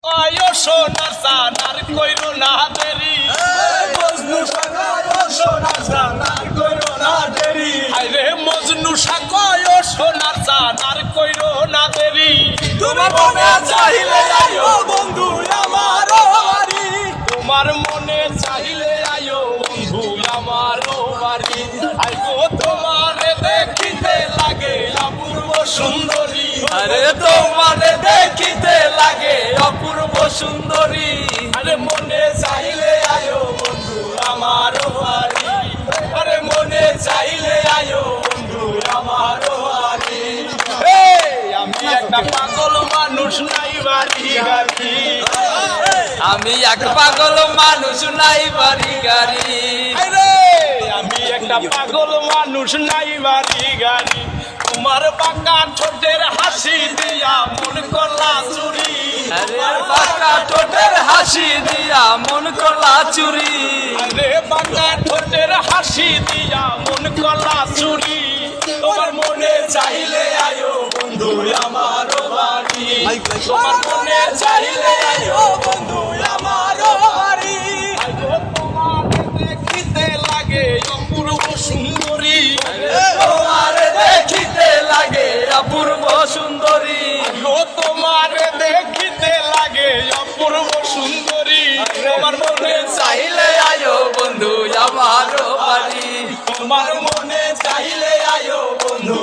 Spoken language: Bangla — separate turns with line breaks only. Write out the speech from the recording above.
আয়ো সোনার সানার কইরো না দেরি
মজনু সাকায়ো সোনার সানার কইরো না দেরি
আরে মজনু সাকায়ো সোনার সানার কইরো না দেরি
তোমার মনে চাইলে আয়ো বন্ধু আমার বাড়ি
তোমার মনে চাইলে আয়ো বন্ধু আমার বাড়ি আইগো তোমারে দেখিতে লাগে অপূর্ব সুন্দরী
আরে তোমারে দেখিতে লাগে অপূর্ব সুন্দরী
আরে মনে চাইলে আয়ো বন্ধু আমার বাড়ি আরে মনে চাইলে আয়ো বন্ধু আমার বাড়ি আমি একটা পাগল মানুষ নাই বাড়ি গাড়ি
আমি এক পাগল মানুষ নাই বাড়ি গাড়ি
আমি একটা পাগল মানুষ নাই বাড়ি গাড়ি তোমার বাঁকা ঠোঁটের হাসি দিয়া মন করলা চুরি
আরে বাঁকা ঠোঁটের হাসি দিয়া মন করলা চুরি
আরে বাঁকা ঠোঁটের হাসি দিয়া মন করলা চুরি তোমার মনে চাইলে আয়ো বন্ধু আমার বাড়ি তোমার মনে চাইলে আয়ো বন্ধু আমার বাড়ি আইগো তোমাকে দেখিতে লাগে অপূর্ব সুন্দরী
তোমার দেখিতে লাগে অপূর্ব সুন্দরী
আইগো তোমারে দেখিতে লাগে অপূর্ব সুন্দরী তোমার মনে
চাইলে আয়ো বন্ধু আমার বাড়ি
তোমার মনে চাইলে আয়ো বন্ধু